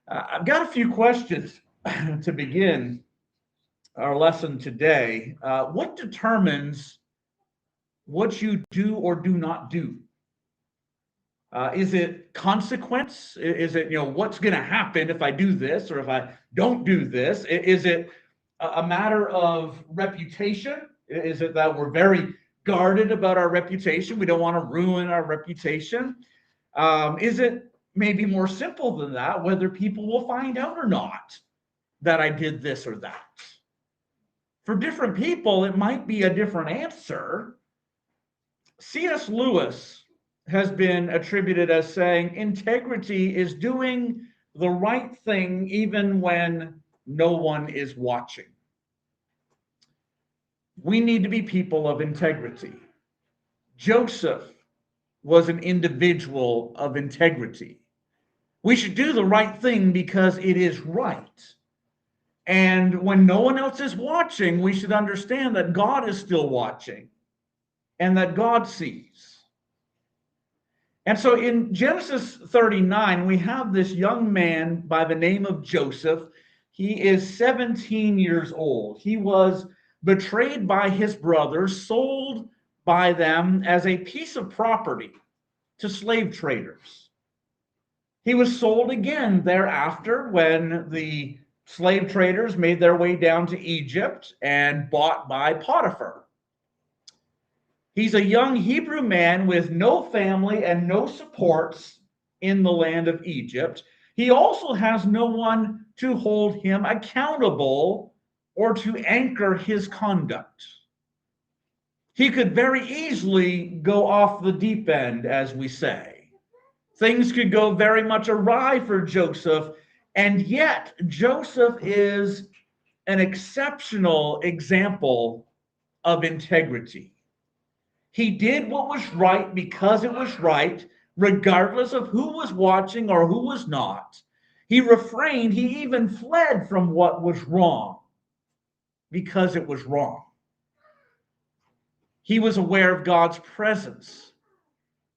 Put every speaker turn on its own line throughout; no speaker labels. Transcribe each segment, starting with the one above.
I've got a few questions to begin our lesson today. What determines what you do or do not do? Is it consequence? Is it, what's going to happen if I do this or if I don't do this? Is it a matter of reputation? Is it that we're very guarded about our reputation? We don't want to ruin our reputation. Is it maybe more simple than that, whether people will find out or not that I did this or that? For different people, it might be a different answer. C.S. Lewis has been attributed as saying integrity is doing the right thing even when no one is watching. We need to be people of integrity. Joseph was an individual of integrity. We should do the right thing because it is right. And when no one else is watching, we should understand that God is still watching and that God sees. And so in Genesis 39, we have this young man by the name of Joseph. He is 17 years old. He was betrayed by his brothers, sold by them as a piece of property to slave traders. He was sold again thereafter when the slave traders made their way down to Egypt and bought by Potiphar. He's a young Hebrew man with no family and no supports in the land of Egypt. He also has no one to hold him accountable or to anchor his conduct. He could very easily go off the deep end, as we say. Things could go very much awry for Joseph, and yet Joseph is an exceptional example of integrity. He did what was right because it was right, regardless of who was watching or who was not. He refrained, he even fled from what was wrong because it was wrong. He was aware of God's presence,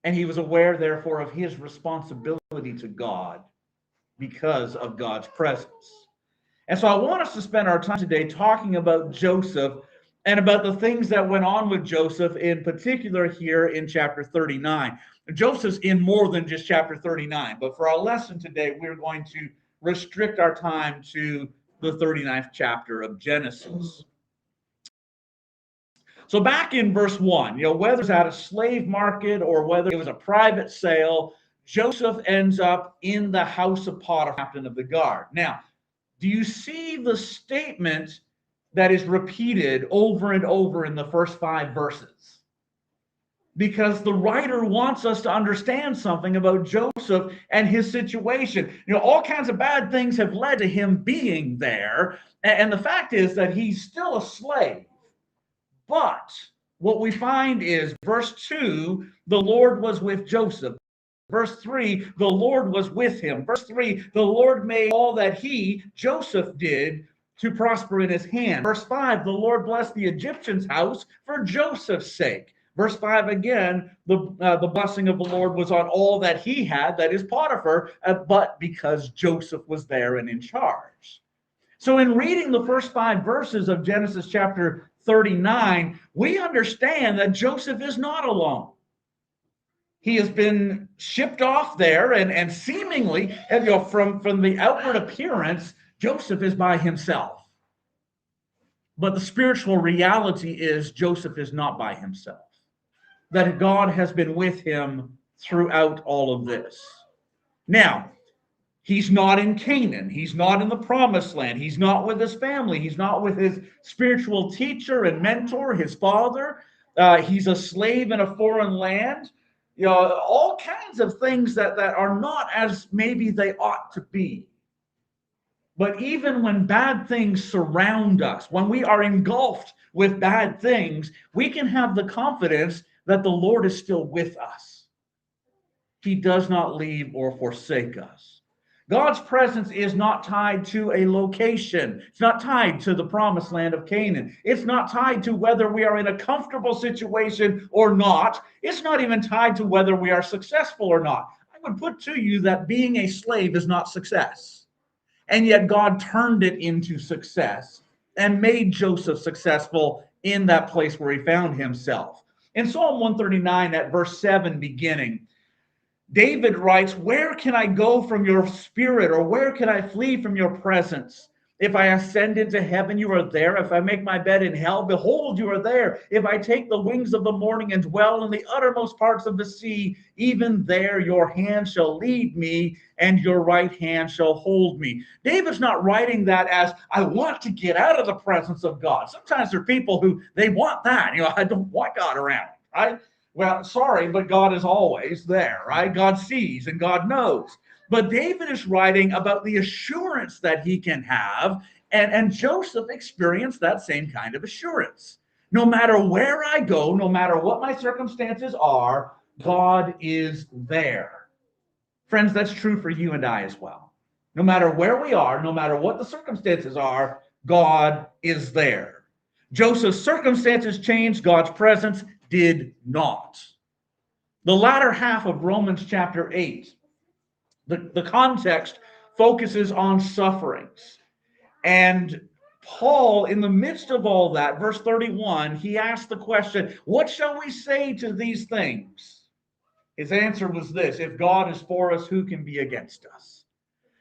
and he was aware, therefore, of his responsibility to God because of God's presence. And so I want us to spend our time today talking about Joseph and about the things that went on with Joseph, in particular here in chapter 39. Joseph's in more than just chapter 39, but for our lesson today, we're going to restrict our time to the 39th chapter of Genesis. So back in verse 1, whether it's at a slave market or whether it was a private sale, Joseph ends up in the house of Potiphar, captain of the guard. Now, do you see the statement that is repeated over and over in the first 5 verses? Because the writer wants us to understand something about Joseph and his situation. All kinds of bad things have led to him being there. And the fact is that he's still a slave. But what we find is verse 2, the Lord was with Joseph. Verse 3, the Lord was with him. Verse 3, the Lord made all that he, Joseph, did to prosper in his hand. Verse 5, the Lord blessed the Egyptian's house for Joseph's sake. Verse 5 again, the blessing of the Lord was on all that he had, that is Potiphar, but because Joseph was there and in charge. So in reading the first 5 verses of Genesis chapter 39, we understand that Joseph is not alone. He has been shipped off there, and seemingly, from the outward appearance, Joseph is by himself. But the spiritual reality is Joseph is not by himself. That God has been with him throughout all of this. Now, he's not in Canaan. He's not in the promised land. He's not with his family. He's not with his spiritual teacher and mentor, his father. He's a slave in a foreign land. All kinds of things that are not as maybe they ought to be. But even when bad things surround us, when we are engulfed with bad things, we can have the confidence that the Lord is still with us. He does not leave or forsake us. God's presence is not tied to a location. It's not tied to the promised land of Canaan. It's not tied to whether we are in a comfortable situation or not. It's not even tied to whether we are successful or not. I would put to you that being a slave is not success. And yet God turned it into success and made Joseph successful in that place where he found himself. In Psalm 139, at verse 7 beginning, David writes, "Where can I go from your spirit, or where can I flee from your presence? If I ascend into heaven, you are there. If I make my bed in hell, behold, you are there. If I take the wings of the morning and dwell in the uttermost parts of the sea, even there your hand shall lead me, and your right hand shall hold me." David's not writing that as, I want to get out of the presence of God. Sometimes there are people who, they want that. I don't want God around, right? Well, sorry, but God is always there, right? God sees and God knows. But David is writing about the assurance that he can have, and Joseph experienced that same kind of assurance. No matter where I go, no matter what my circumstances are, God is there. Friends, that's true for you and I as well. No matter where we are, no matter what the circumstances are, God is there. Joseph's circumstances changed, God's presence did not. The latter half of Romans chapter 8, the context focuses on sufferings. And Paul, in the midst of all that, verse 31, he asked the question, what shall we say to these things? His answer was this: if God is for us, who can be against us?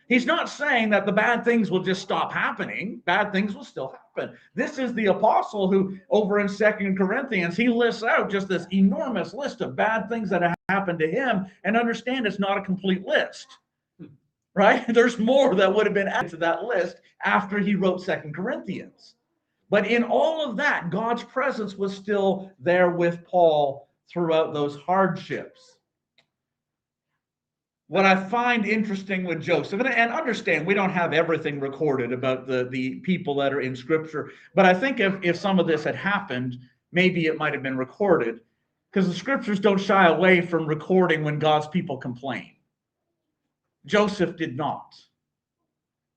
He's not saying that the bad things will just stop happening. Bad things will still happen. This is the apostle who, over in 2 Corinthians, he lists out just this enormous list of bad things that have happened to him. And understand, it's not a complete list, right? There's more that would have been added to that list after he wrote 2 Corinthians. But in all of that, God's presence was still there with Paul throughout those hardships. What I find interesting with Joseph, and understand, we don't have everything recorded about the people that are in Scripture, but I think if some of this had happened, maybe it might have been recorded, because the Scriptures don't shy away from recording when God's people complain. Joseph did not.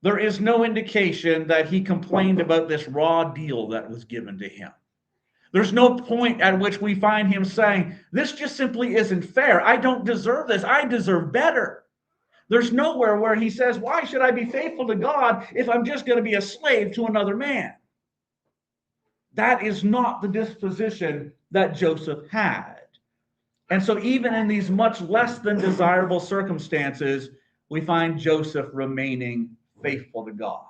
There is no indication that he complained about this raw deal that was given to him. There's no point at which we find him saying, this just simply isn't fair. I don't deserve this. I deserve better. There's nowhere where he says, why should I be faithful to God if I'm just going to be a slave to another man? That is not the disposition that Joseph had. And so even in these much less than desirable circumstances, we find Joseph remaining faithful to God.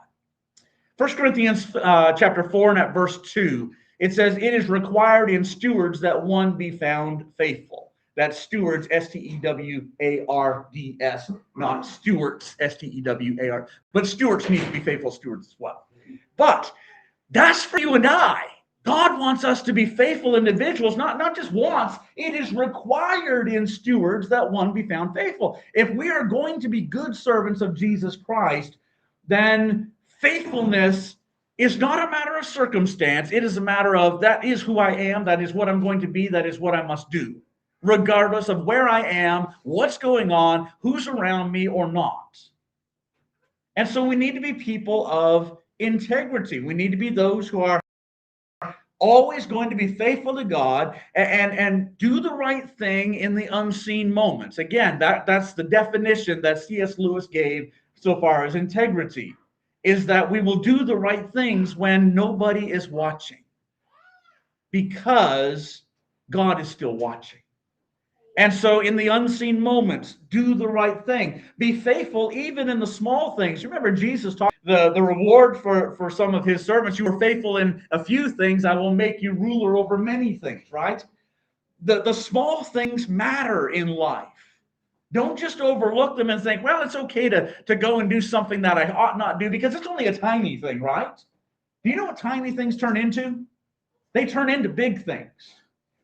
1 Corinthians chapter 4 and at verse 2, it says, it is required in stewards that one be found faithful. That's stewards, S-T-E-W-A-R-D-S, not stewards, S-T-E-W-A-R. But stewards need to be faithful stewards as well. But that's for you and I. God wants us to be faithful individuals, not just wants. It is required in stewards that one be found faithful. If we are going to be good servants of Jesus Christ, then faithfulness is not a matter of circumstance. It is a matter of, that is who I am, that is what I'm going to be, that is what I must do, regardless of where I am, what's going on, who's around me or not. And so we need to be people of integrity. We need to be those who are always going to be faithful to God and do the right thing in the unseen moments. Again, that's the definition that C.S. Lewis gave so far as integrity, is that we will do the right things when nobody is watching, because God is still watching. And so in the unseen moments, do the right thing. Be faithful even in the small things. Remember, Jesus talked the reward for some of his servants. You were faithful in a few things, I will make you ruler over many things, right? The small things matter in life. Don't just overlook them and think, well, it's okay to go and do something that I ought not do, because it's only a tiny thing, right? Do you know what tiny things turn into? They turn into big things.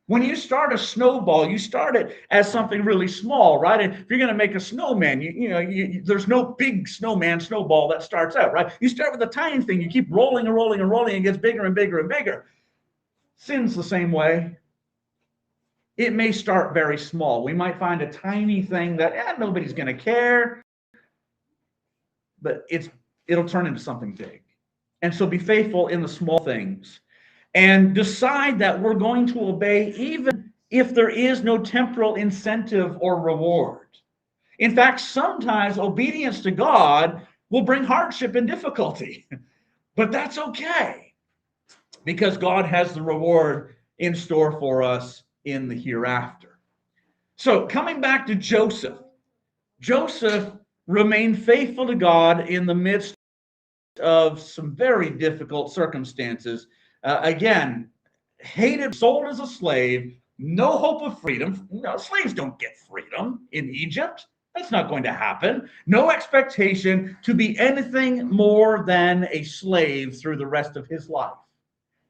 When you start a snowball, you start it as something really small, right? And if you're going to make a snowman, there's no big snowball that starts out, right? You start with a tiny thing. You keep rolling and rolling and rolling, and it gets bigger and bigger and bigger. Sin's the same way. It may start very small. We might find a tiny thing that nobody's going to care, but it'll turn into something big. And so be faithful in the small things, and decide that we're going to obey even if there is no temporal incentive or reward. In fact, sometimes obedience to God will bring hardship and difficulty. But that's okay because God has the reward in store for us in the hereafter. So, coming back to Joseph, Joseph remained faithful to God in the midst of some very difficult circumstances. Again, hated, sold as a slave, no hope of freedom. No, slaves don't get freedom in Egypt. That's not going to happen. No expectation to be anything more than a slave through the rest of his life.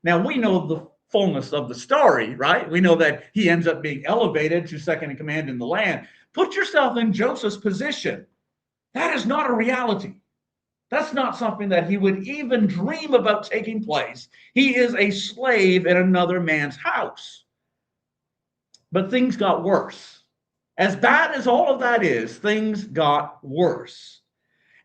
Now, we know the fullness of the story, right? We know that he ends up being elevated to second in command in the land. Put yourself in Joseph's position. That is not a reality. That's not something that he would even dream about taking place. He is a slave in another man's house. But things got worse. As bad as all of that is, things got worse.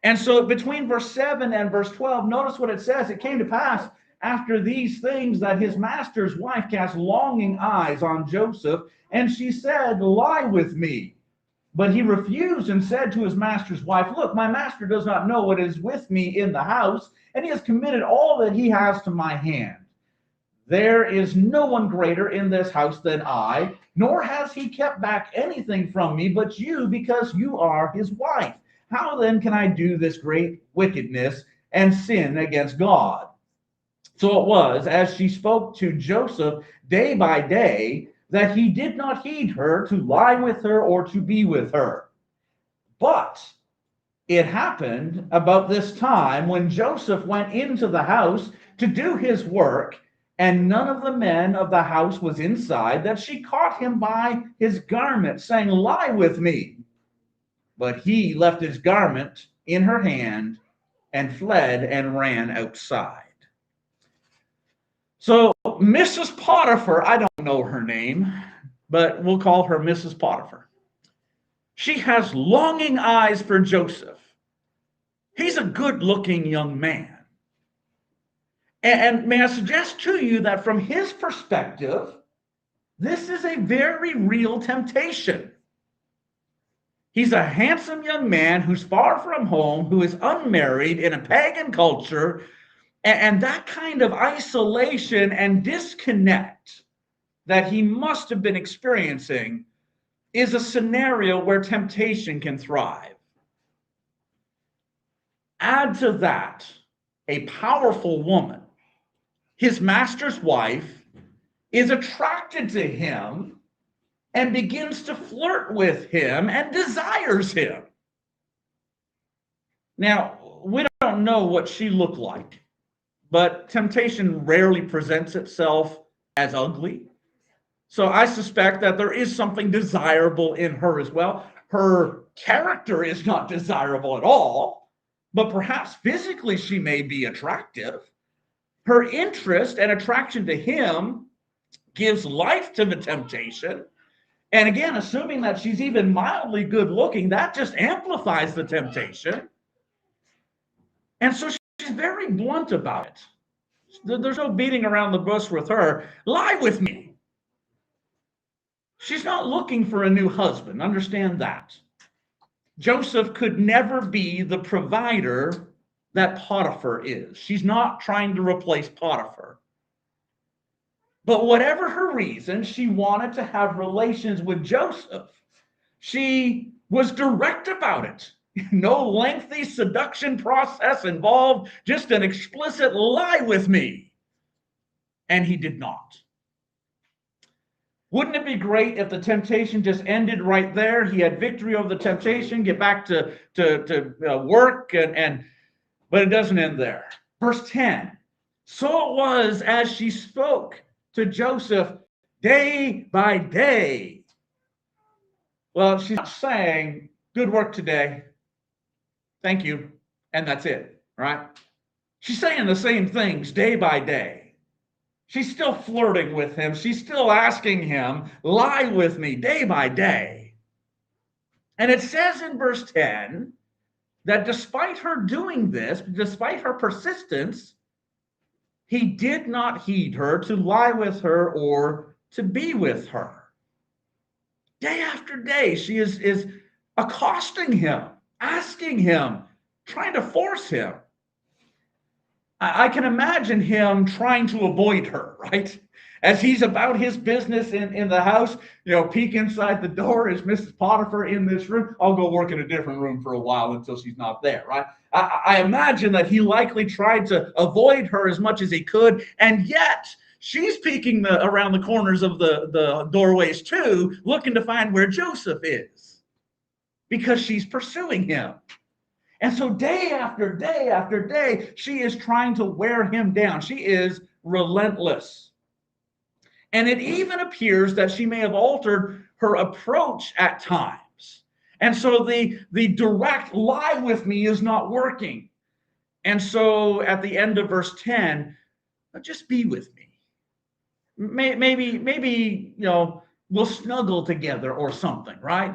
And so between verse 7 and verse 12, notice what it says. It came to pass after these things that his master's wife cast longing eyes on Joseph, and she said, "Lie with me." But he refused and said to his master's wife, "Look, my master does not know what is with me in the house, and he has committed all that he has to my hand. There is no one greater in this house than I, nor has he kept back anything from me but you, because you are his wife. How then can I do this great wickedness and sin against God?" So it was, as she spoke to Joseph day by day, that he did not heed her to lie with her or to be with her. But it happened about this time when Joseph went into the house to do his work, and none of the men of the house was inside, that she caught him by his garment, saying, "Lie with me." But he left his garment in her hand and fled and ran outside. So Mrs. Potiphar, I don't know her name, but we'll call her Mrs. Potiphar. She has longing eyes for Joseph. He's a good-looking young man. And may I suggest to you that from his perspective, this is a very real temptation. He's a handsome young man who's far from home, who is unmarried in a pagan culture, and that kind of isolation and disconnect that he must have been experiencing is a scenario where temptation can thrive. Add to that a powerful woman. His master's wife is attracted to him and begins to flirt with him and desires him. Now, we don't know what she looked like, but temptation rarely presents itself as ugly. So I suspect that there is something desirable in her as well. Her character is not desirable at all, but perhaps physically she may be attractive. Her interest and attraction to him gives life to the temptation. And again, assuming that she's even mildly good looking, that just amplifies the temptation. And so she's very blunt about it. There's no beating around the bush with her. Lie with me. She's not looking for a new husband. Understand that. Joseph could never be the provider that Potiphar is. She's not trying to replace Potiphar. But whatever her reason, she wanted to have relations with Joseph. She was direct about it. No lengthy seduction process involved, just an explicit lie with me. And he did not. Wouldn't it be great if the temptation just ended right there? He had victory over the temptation, get back to work, but it doesn't end there. Verse 10, so it was as she spoke to Joseph day by day. Well, she's not saying, "Good work today. Thank you." And that's it, right? She's saying the same things day by day. She's still flirting with him. She's still asking him, "Lie with me," day by day. And it says in verse 10 that despite her doing this, despite her persistence, he did not heed her to lie with her or to be with her. Day after day, she is accosting him, asking him, trying to force him. I can imagine him trying to avoid her, right? As he's about his business in the house, peek inside the door. Is Mrs. Potiphar in this room? I'll go work in a different room for a while until she's not there, right? I imagine that he likely tried to avoid her as much as he could, and yet she's peeking around the corners of the doorways too, looking to find where Joseph is, because she's pursuing him. And so day after day after day, she is trying to wear him down. She is relentless. And it even appears that she may have altered her approach at times. And so the direct lie with me is not working. And so at the end of verse 10, just be with me. Maybe we'll snuggle together or something, right?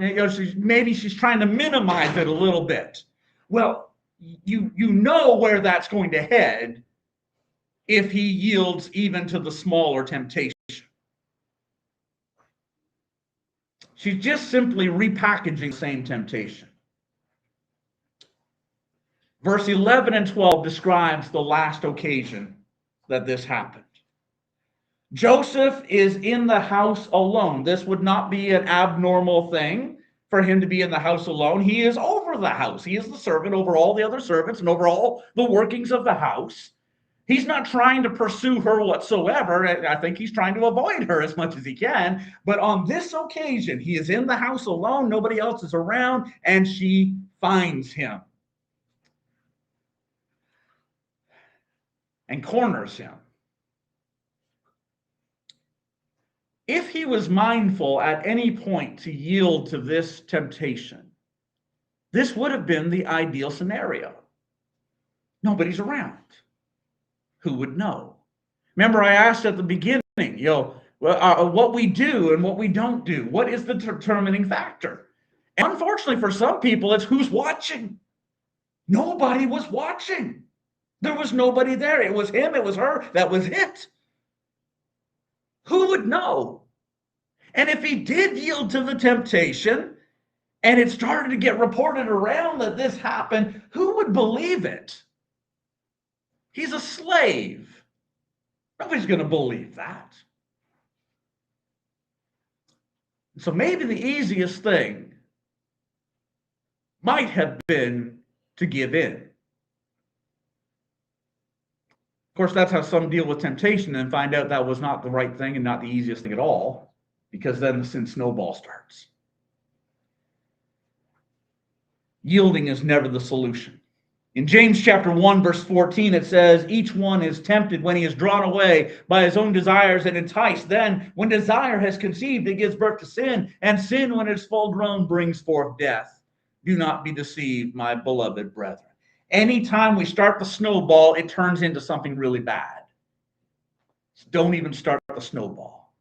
Maybe she's trying to minimize it a little bit. Well, you know where that's going to head if he yields even to the smaller temptation. She's just simply repackaging the same temptation. Verse 11 and 12 describes the last occasion that this happened. Joseph is in the house alone. This would not be an abnormal thing for him to be in the house alone. He is over the house. He is the servant over all the other servants and over all the workings of the house. He's not trying to pursue her whatsoever. I think he's trying to avoid her as much as he can. But on this occasion, he is in the house alone. Nobody else is around, and she finds him and corners him. If he was mindful at any point to yield to this temptation, this would have been the ideal scenario. Nobody's around. Who would know? Remember, I asked at the beginning, what we do and what we don't do. What is the determining factor? And unfortunately, for some people, it's who's watching. Nobody was watching. There was nobody there. It was him. It was her. That was it. Who would know? And if he did yield to the temptation, and it started to get reported around that this happened, who would believe it? He's a slave. Nobody's going to believe that. So maybe the easiest thing might have been to give in. Of course, that's how some deal with temptation and find out that was not the right thing and not the easiest thing at all, because then the sin snowball starts. Yielding is never the solution. In James chapter 1, verse 14, it says, each one is tempted when he is drawn away by his own desires and enticed. Then, when desire has conceived, it gives birth to sin. And sin, when it is full grown, brings forth death. Do not be deceived, my beloved brethren. Anytime we start the snowball, it turns into something really bad. Don't even start the snowball.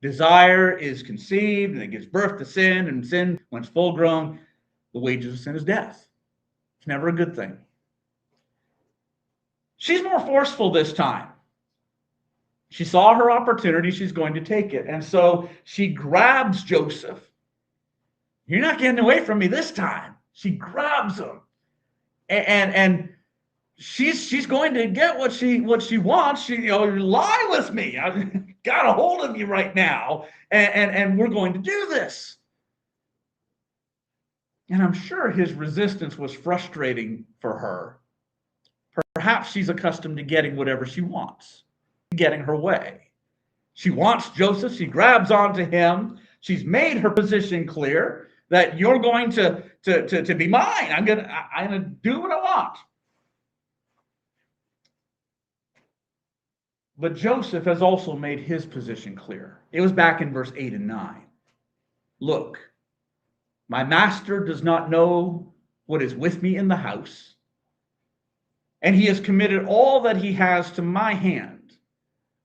Desire is conceived, and it gives birth to sin. And sin, when it's full grown, the wages of sin is death. It's never a good thing. She's more forceful this time. She saw her opportunity. She's going to take it. And so she grabs Joseph. You're not getting away from me this time. She grabs him. And she's going to get what she wants. Lie with me. I've got a hold of you right now. And we're going to do this. And I'm sure his resistance was frustrating for her. Perhaps she's accustomed to getting whatever she wants, getting her way. She wants Joseph. She grabs onto him. She's made her position clear that you're going to be mine. I'm gonna do what I want. But Joseph has also made his position clear. It was back in verse 8 and 9. Look, my master does not know what is with me in the house, and he has committed all that he has to my hand.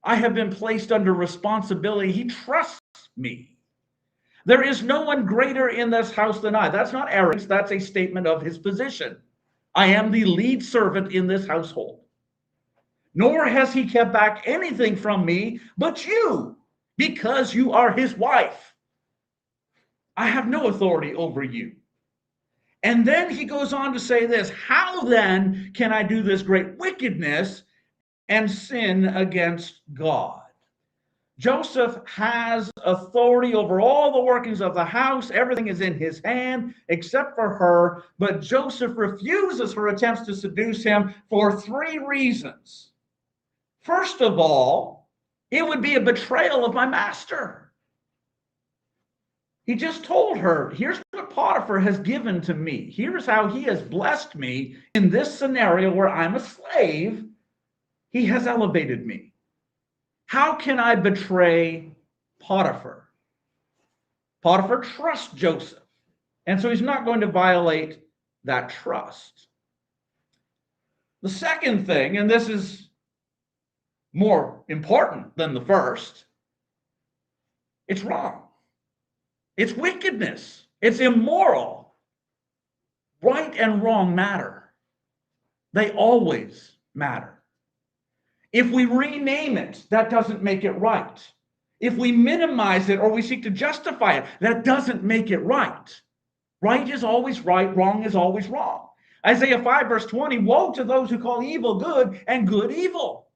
I have been placed under responsibility. He trusts me. There is no one greater in this house than I. That's not arrogance. That's a statement of his position. I am the lead servant in this household. Nor has he kept back anything from me but you, because you are his wife. I have no authority over you. And then he goes on to say this, how then can I do this great wickedness and sin against God? Joseph has authority over all the workings of the house. Everything is in his hand except for her. But Joseph refuses her attempts to seduce him for three reasons. First of all, it would be a betrayal of my master. He just told her, here's what Potiphar has given to me. Here's how he has blessed me in this scenario where I'm a slave. He has elevated me. How can I betray Potiphar? Potiphar trusts Joseph, and so he's not going to violate that trust. The second thing, and this is more important than the first, it's wrong. It's wickedness. It's immoral. Right and wrong matter. They always matter. If we rename it, that doesn't make it right. If we minimize it or we seek to justify it, that doesn't make it right. Right is always right, wrong is always wrong. Isaiah 5 verse 20, woe to those who call evil good and good evil.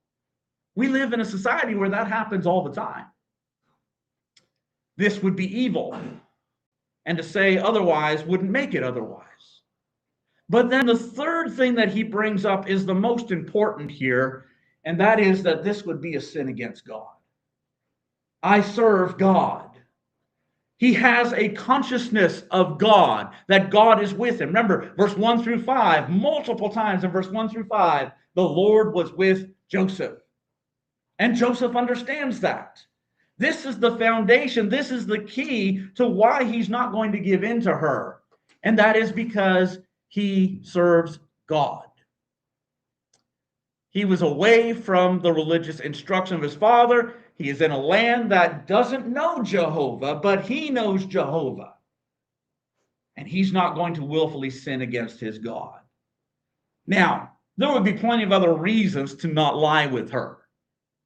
We live in a society where that happens all the time. This would be evil, and to say otherwise wouldn't make it otherwise. But then the third thing that he brings up is the most important here, and that is that this would be a sin against God. I serve God. He has a consciousness of God, that God is with him. Remember, verse 1 through 5, multiple times in verse 1 through 5, the Lord was with Joseph. And Joseph understands that. This is the foundation. This is the key to why he's not going to give in to her. And that is because he serves God. He was away from the religious instruction of his father. He is in a land that doesn't know Jehovah, but he knows Jehovah. And he's not going to willfully sin against his God. Now, there would be plenty of other reasons to not lie with her.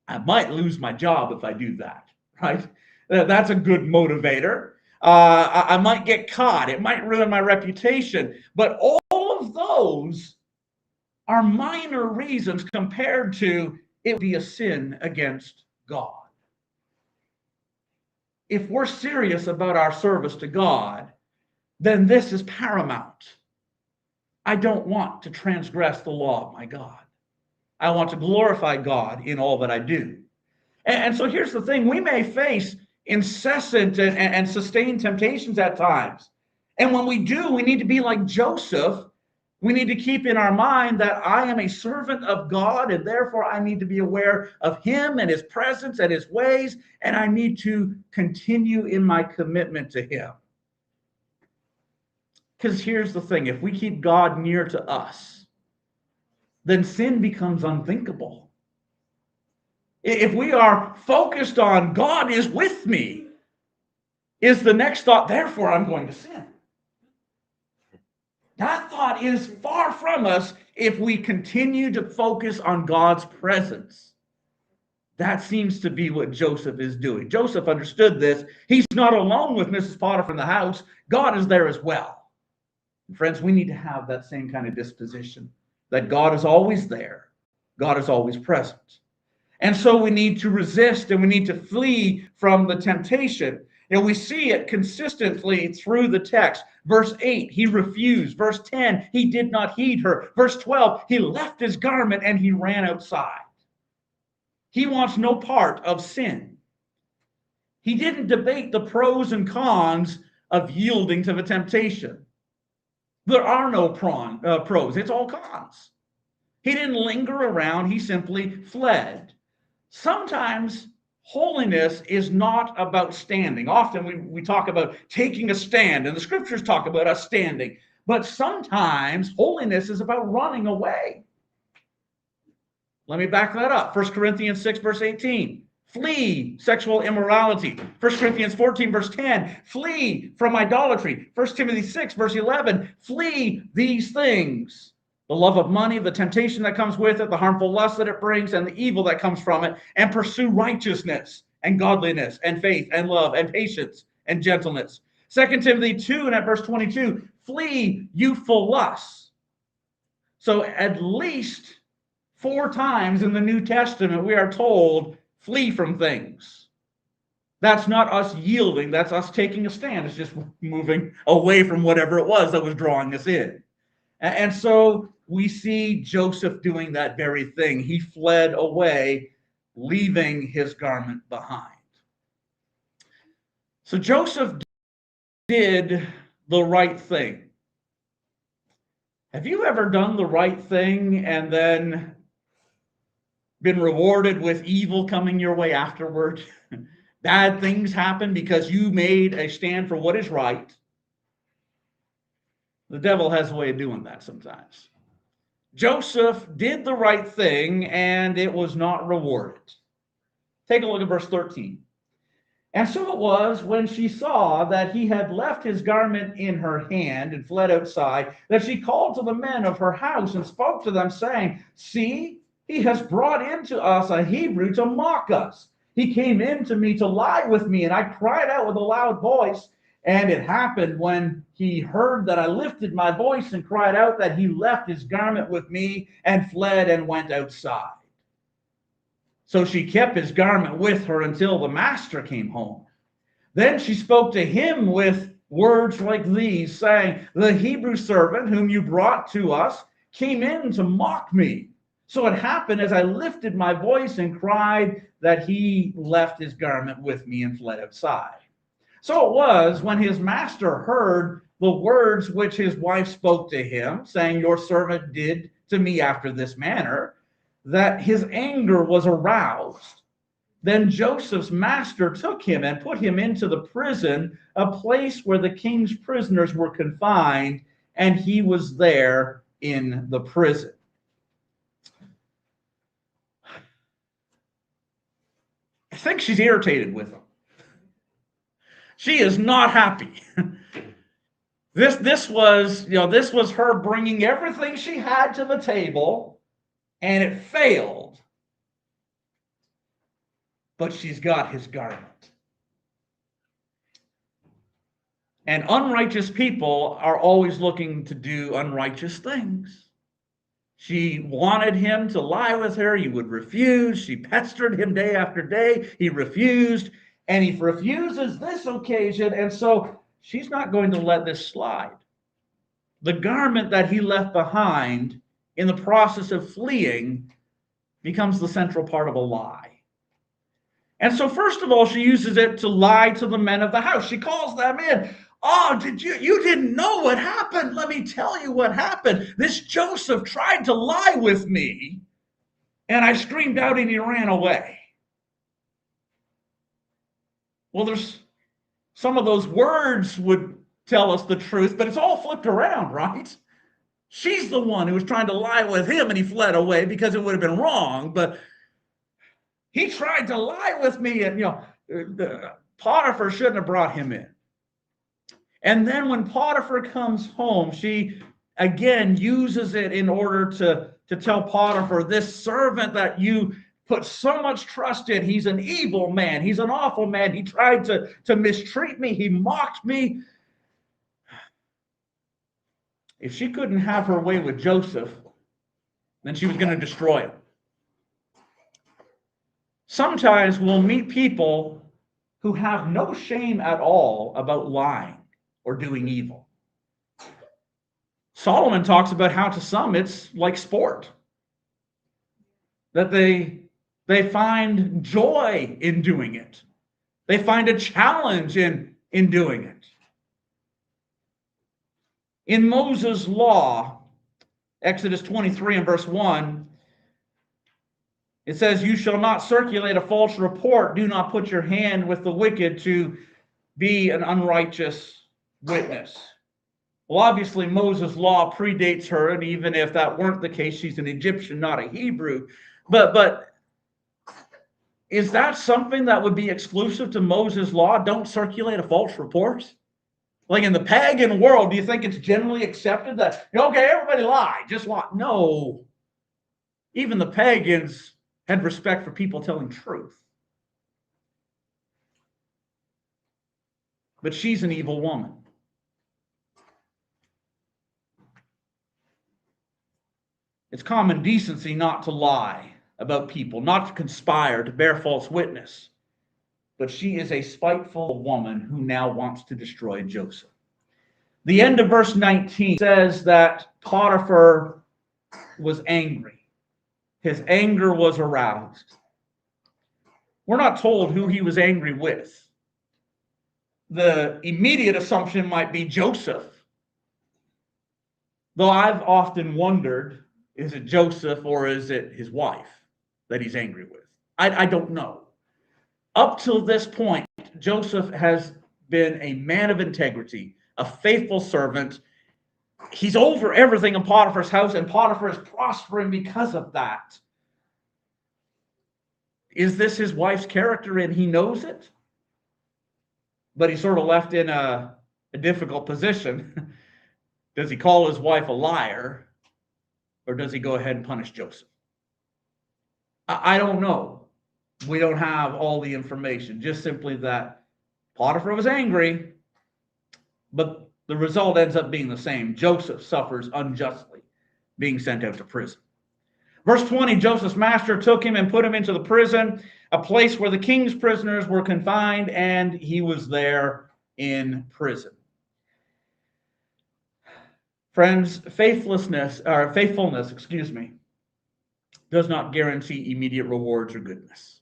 I might lose my job if I do that, right? That's a good motivator. I might get caught. It might ruin my reputation. But all of those are minor reasons compared to it would be a sin against God. If we're serious about our service to God, then this is paramount. I don't want to transgress the law of my God. I want to glorify God in all that I do. And so here's the thing. We may face incessant and sustained temptations at times. And when we do, we need to be like Joseph. We need to keep in our mind that I am a servant of God, and therefore I need to be aware of him and his presence and his ways, and I need to continue in my commitment to him. Because here's the thing. If we keep God near to us, then sin becomes unthinkable. If we are focused on God is with me, is the next thought, therefore I'm going to sin. That thought is far from us if we continue to focus on God's presence. That seems to be what Joseph is doing. Joseph understood this. He's not alone with Mrs. Potiphar in the house. God is there as well. And friends, we need to have that same kind of disposition, that God is always there. God is always present. And so we need to resist and we need to flee from the temptation. And we see it consistently through the text. Verse 8, he refused. Verse 10, he did not heed her. Verse 12, he left his garment and he ran outside. He wants no part of sin. He didn't debate the pros and cons of yielding to the temptation. There are no pros, it's all cons. He didn't linger around, he simply fled. Sometimes holiness is not about standing. Often we talk about taking a stand, and the scriptures talk about us standing. But sometimes holiness is about running away. Let me back that up. 1 Corinthians 6, verse 18. Flee sexual immorality. 1 Corinthians 14, verse 10. Flee from idolatry. 1 Timothy 6, verse 11. Flee these things. The love of money, the temptation that comes with it, the harmful lust that it brings, and the evil that comes from it, and pursue righteousness and godliness and faith and love and patience and gentleness. 2 Timothy 2 and at verse 22, flee youthful lusts. So at least 4 times in the New Testament, we are told, flee from things. That's not us yielding. That's us taking a stand. It's just moving away from whatever it was that was drawing us in. And so we see Joseph doing that very thing. He fled away, leaving his garment behind. So Joseph did the right thing. Have you ever done the right thing and then been rewarded with evil coming your way afterward? Bad things happen because you made a stand for what is right. The devil has a way of doing that sometimes. Joseph did the right thing and it was not rewarded. Take a look at verse 13. And so it was when she saw that he had left his garment in her hand and fled outside, that she called to the men of her house and spoke to them, saying, see, he has brought into us a Hebrew to mock us. He came in to me to lie with me, and I cried out with a loud voice. And it happened when he heard that I lifted my voice and cried out, that he left his garment with me and fled and went outside. So she kept his garment with her until the master came home. Then she spoke to him with words like these, saying, the Hebrew servant whom you brought to us came in to mock me. So it happened as I lifted my voice and cried that he left his garment with me and fled outside. So it was when his master heard the words which his wife spoke to him, saying, your servant did to me after this manner, that his anger was aroused. Then Joseph's master took him and put him into the prison, a place where the king's prisoners were confined, and he was there in the prison. I think she's irritated with him. She is not happy. This was her bringing everything she had to the table, and it failed. But she's got his garment. And unrighteous people are always looking to do unrighteous things. She wanted him to lie with her. He would refuse. She pestered him day after day. He refused. And he refuses this occasion. And so she's not going to let this slide. The garment that he left behind in the process of fleeing becomes the central part of a lie. And so first of all, she uses it to lie to the men of the house. She calls them in. Oh, you didn't know what happened? Let me tell you what happened. This Joseph tried to lie with me, and I screamed out and he ran away. Well, there's some of those words would tell us the truth, but it's all flipped around, right? She's the one who was trying to lie with him and he fled away because it would have been wrong, but he tried to lie with me, and Potiphar shouldn't have brought him in. And then when Potiphar comes home, she again uses it in order to tell Potiphar, this servant that you put so much trust in, he's an evil man. He's an awful man. He tried to mistreat me. He mocked me. If she couldn't have her way with Joseph, then she was going to destroy him. Sometimes we'll meet people who have no shame at all about lying or doing evil. Solomon talks about how to some it's like sport, that they find joy in doing it. They find a challenge in doing it. In Moses' law, Exodus 23 and verse 1, it says, you shall not circulate a false report. Do not put your hand with the wicked to be an unrighteous witness. Well, obviously, Moses' law predates her, and even if that weren't the case, she's an Egyptian, not a Hebrew. But is that something that would be exclusive to Moses' law? Don't circulate a false report? Like in the pagan world, do you think it's generally accepted that, okay, everybody lie, just lie? No. Even the pagans had respect for people telling truth. but she's an evil woman. It's common decency not to lie about people, not to conspire, to bear false witness. But she is a spiteful woman who now wants to destroy Joseph. The end of verse 19 says that Potiphar was angry. His anger was aroused. We're not told who he was angry with. The immediate assumption might be Joseph. Though I've often wondered, is it Joseph or is it his wife that he's angry with? I don't know. Up till this point, Joseph has been a man of integrity, a faithful servant. He's over everything in Potiphar's house, and Potiphar is prospering because of that. Is this his wife's character and he knows it? But he's sort of left in a difficult position. Does he call his wife a liar, or does he go ahead and punish Joseph? I don't know. We don't have all the information, just simply that Potiphar was angry, but the result ends up being the same. Joseph suffers unjustly, being sent out to prison. Verse 20, Joseph's master took him and put him into the prison, a place where the king's prisoners were confined, and he was there in prison. Friends, faithfulness, does not guarantee immediate rewards or goodness.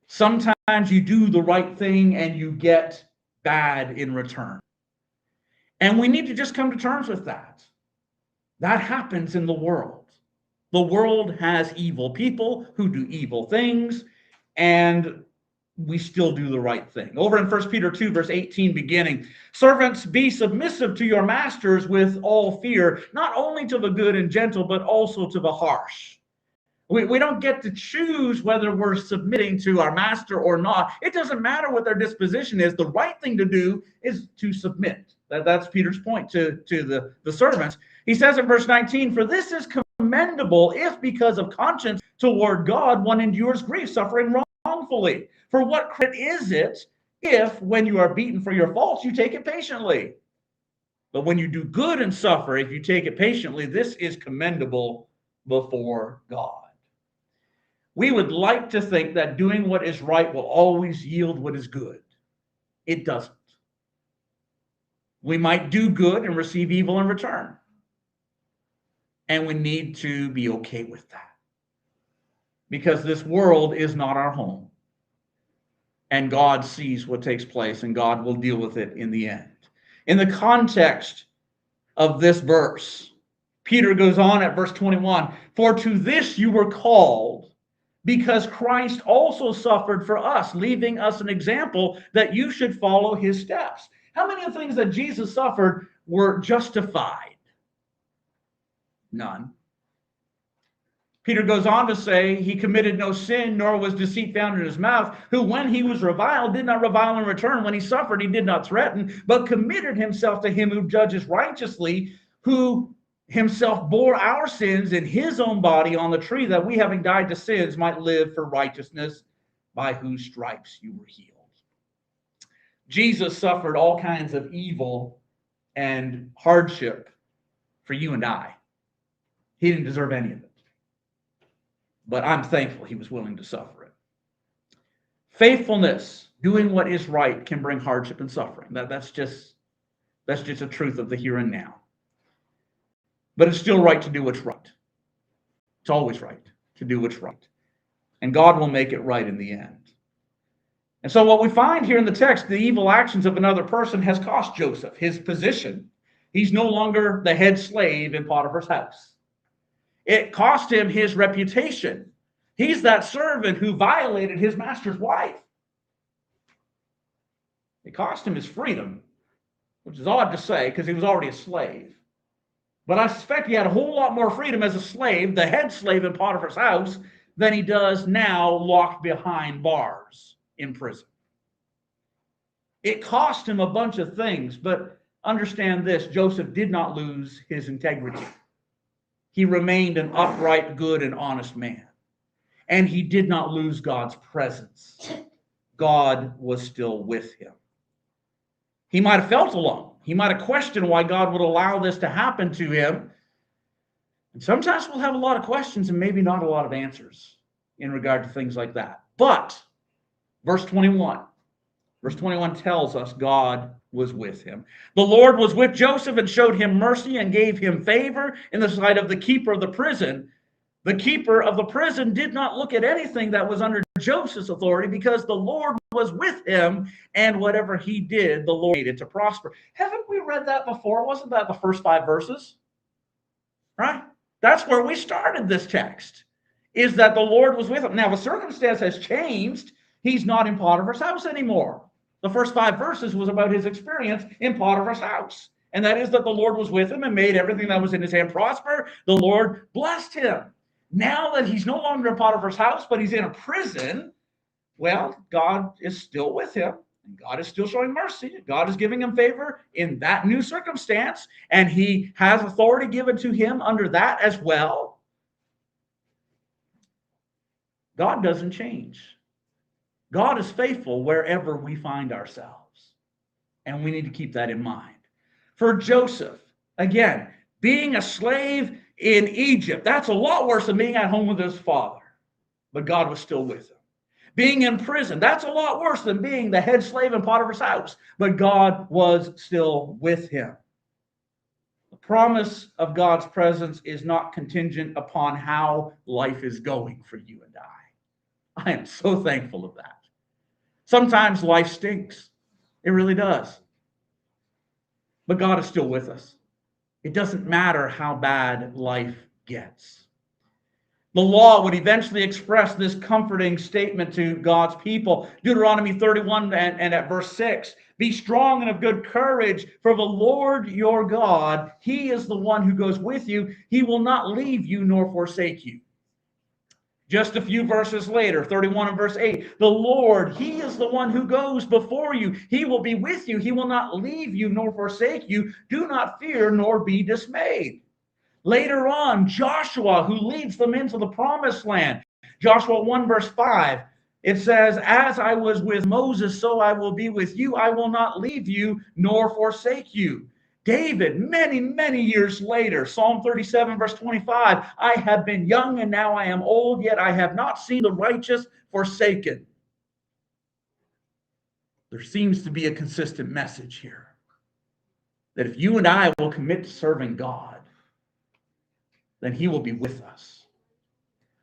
Sometimes you do the right thing and you get bad in return. And we need to just come to terms with that. That happens in the world. The world has evil people who do evil things, and we still do the right thing. Over in 1 Peter 2, verse 18 beginning, servants, be submissive to your masters with all fear, not only to the good and gentle, but also to the harsh. We don't get to choose whether we're submitting to our master or not. It doesn't matter what their disposition is. The right thing to do is to submit. That's Peter's point to the servants. He says in verse 19, for this is commendable if because of conscience toward God one endures grief, suffering wrongfully. For what credit is it if when you are beaten for your faults, you take it patiently? But when you do good and suffer, if you take it patiently, this is commendable before God. We would like to think that doing what is right will always yield what is good. It doesn't. We might do good and receive evil in return. And we need to be okay with that. Because this world is not our home. And God sees what takes place, and God will deal with it in the end. In the context of this verse, Peter goes on at verse 21, for to this you were called, because Christ also suffered for us, leaving us an example that you should follow his steps. How many of the things that Jesus suffered were justified? None. Peter goes on to say, he committed no sin, nor was deceit found in his mouth, who when he was reviled, did not revile in return. When he suffered, he did not threaten, but committed himself to him who judges righteously, who himself bore our sins in his own body on the tree, that we, having died to sins, might live for righteousness, by whose stripes you were healed. Jesus suffered all kinds of evil and hardship for you and I. He didn't deserve any of it. But I'm thankful he was willing to suffer it. Faithfulness, doing what is right, can bring hardship and suffering. That's just a truth of the here and now. But it's still right to do what's right. It's always right to do what's right. And God will make it right in the end. And so what we find here in the text, the evil actions of another person has cost Joseph his position. He's no longer the head slave in Potiphar's house. It cost him his reputation. He's that servant who violated his master's wife. It cost him his freedom, which is odd to say because he was already a slave. But I suspect he had a whole lot more freedom as a slave, the head slave in Potiphar's house, than he does now locked behind bars in prison. It cost him a bunch of things, but understand this, Joseph did not lose his integrity. He remained an upright, good, and honest man. And he did not lose God's presence. God was still with him. He might have felt alone. He might have questioned why God would allow this to happen to him. And sometimes we'll have a lot of questions and maybe not a lot of answers in regard to things like that. But verse 21 tells us God was with him. The Lord was with Joseph and showed him mercy and gave him favor in the sight of the keeper of the prison. The keeper of the prison did not look at anything that was under Joseph's authority because the Lord was with him, and whatever he did, the Lord made it to prosper. Haven't we read that before? Wasn't that the first 5 verses? Right? That's where we started this text, is that the Lord was with him. Now, the circumstance has changed. He's not in Potiphar's house anymore. The first 5 verses was about his experience in Potiphar's house. And that is that the Lord was with him and made everything that was in his hand prosper. The Lord blessed him. Now that he's no longer in Potiphar's house, but he's in a prison, well, God is still with him. And God is still showing mercy. God is giving him favor in that new circumstance. And he has authority given to him under that as well. God doesn't change. God is faithful wherever we find ourselves. And we need to keep that in mind. For Joseph, again, being a slave in Egypt, that's a lot worse than being at home with his father. But God was still with him. Being in prison, that's a lot worse than being the head slave in Potiphar's house. But God was still with him. The promise of God's presence is not contingent upon how life is going for you and I. I am so thankful of that. Sometimes life stinks. It really does. But God is still with us. It doesn't matter how bad life gets. The law would eventually express this comforting statement to God's people. Deuteronomy 31 and at verse 6. Be strong and of good courage, for the Lord your God, he is the one who goes with you. He will not leave you nor forsake you. Just a few verses later, 31 and verse 8, the Lord, he is the one who goes before you. He will be with you. He will not leave you nor forsake you. Do not fear nor be dismayed. Later on, Joshua, who leads them into the promised land. Joshua 1 verse 5, it says, as I was with Moses, so I will be with you. I will not leave you nor forsake you. David, many, many years later, Psalm 37, verse 25, I have been young and now I am old, yet I have not seen the righteous forsaken. There seems to be a consistent message here that if you and I will commit to serving God, then he will be with us.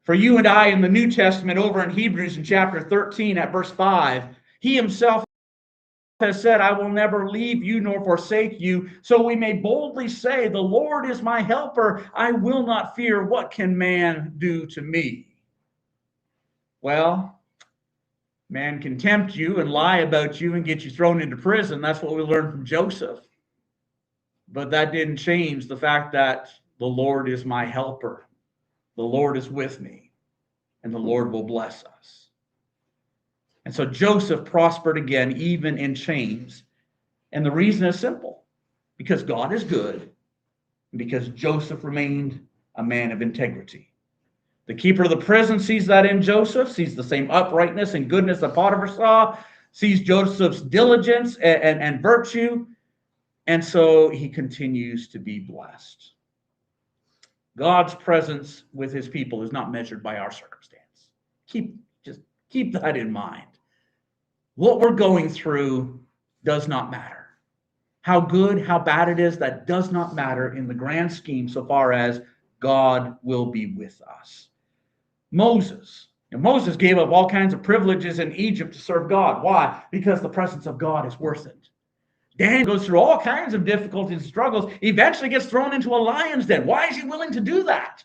For you and I in the New Testament, over in Hebrews in chapter 13 at verse 5, he himself has said, I will never leave you nor forsake you. So we may boldly say, the Lord is my helper. I will not fear. What can man do to me? Well, man can tempt you and lie about you and get you thrown into prison. That's what we learned from Joseph. But that didn't change the fact that the Lord is my helper. The Lord is with me, and the Lord will bless us. And so Joseph prospered again, even in chains. And the reason is simple, because God is good, and because Joseph remained a man of integrity. The keeper of the prison sees that in Joseph, sees the same uprightness and goodness that Potiphar saw, sees Joseph's diligence and virtue, and so he continues to be blessed. God's presence with his people is not measured by our circumstance. Just keep that in mind. What we're going through does not matter. How good, how bad it is, that does not matter in the grand scheme so far as God will be with us. Moses gave up all kinds of privileges in Egypt to serve God. Why? Because the presence of God is worth it. Daniel goes through all kinds of difficulties and struggles, eventually gets thrown into a lion's den. Why is he willing to do that?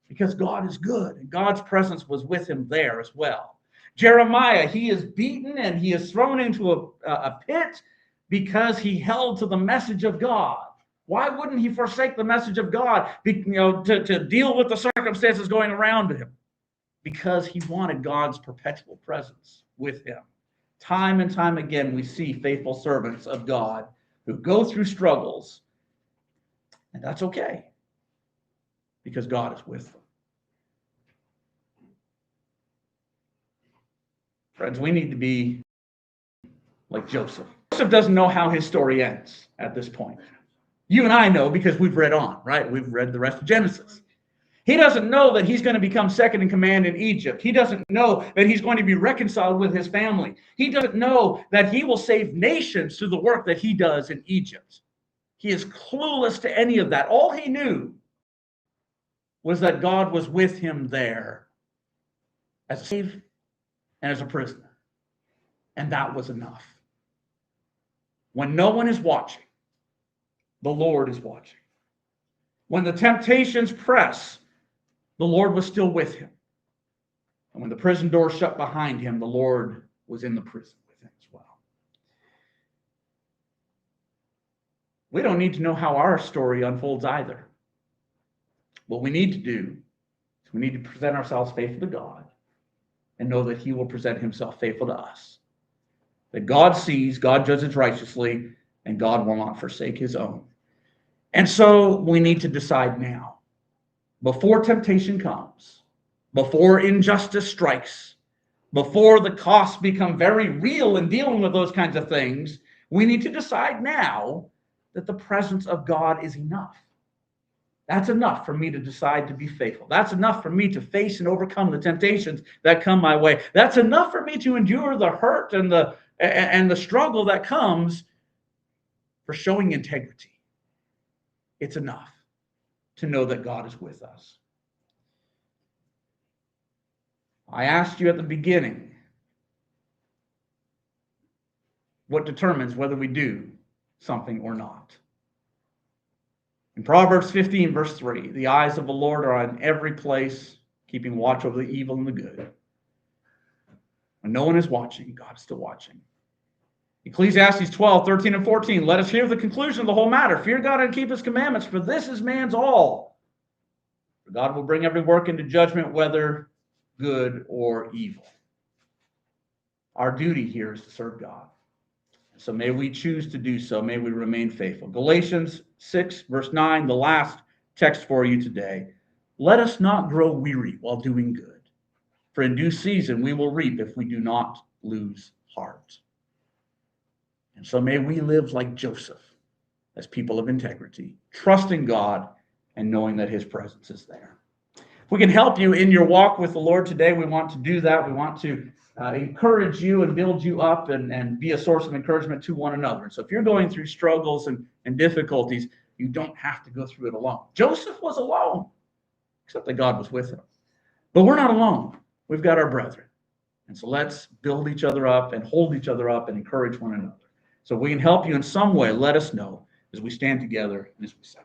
Because God is good, and God's presence was with him there as well. Jeremiah, he is beaten and he is thrown into a pit because he held to the message of God. Why wouldn't he forsake the message of God to deal with the circumstances going around him? Because he wanted God's perpetual presence with him. Time and time again, we see faithful servants of God who go through struggles, and that's okay, because God is with them. Friends, we need to be like Joseph. doesn't know how his story ends at this point. You and I know because we've read on, right? We've read the rest of Genesis. He doesn't know that he's going to become second in command in Egypt. He doesn't know that he's going to be reconciled with his family. He doesn't know that he will save nations through the work that he does in Egypt. He is clueless to any of that. All he knew was that God was with him there as a slave and as a prisoner. And that was enough. When no one is watching, the Lord is watching. When the temptations press, the Lord was still with him. And when the prison door shut behind him, the Lord was in the prison with him as well. We don't need to know how our story unfolds either. What we need to do is we need to present ourselves faithful to God and know that he will present himself faithful to us. That God sees, God judges righteously, and God will not forsake his own. And so we need to decide now. Before temptation comes, before injustice strikes, before the costs become very real in dealing with those kinds of things, we need to decide now that the presence of God is enough. That's enough for me to decide to be faithful. That's enough for me to face and overcome the temptations that come my way. That's enough for me to endure the hurt and the struggle that comes for showing integrity. It's enough to know that God is with us. I asked you at the beginning, what determines whether we do something or not? In Proverbs 15, verse 3, the eyes of the Lord are on every place, keeping watch over the evil and the good. When no one is watching, God is still watching. Ecclesiastes 12, 13, and 14. Let us hear the conclusion of the whole matter. Fear God and keep his commandments, for this is man's all. For God will bring every work into judgment, whether good or evil. Our duty here is to serve God. So may we choose to do so. May we remain faithful. Galatians 6, verse 9, the last text for you today. Let us not grow weary while doing good, for in due season we will reap if we do not lose heart. And so may we live like Joseph, as people of integrity, trusting God and knowing that his presence is there. If we can help you in your walk with the Lord today, we want to do that. We want to encourage you and build you up and be a source of encouragement to one another. So if you're going through struggles and difficulties, you don't have to go through it alone. Joseph was alone, except that God was with him. But we're not alone. We've got our brethren. And so let's build each other up and hold each other up and encourage one another. So if we can help you in some way, let us know as we stand together and as we sing.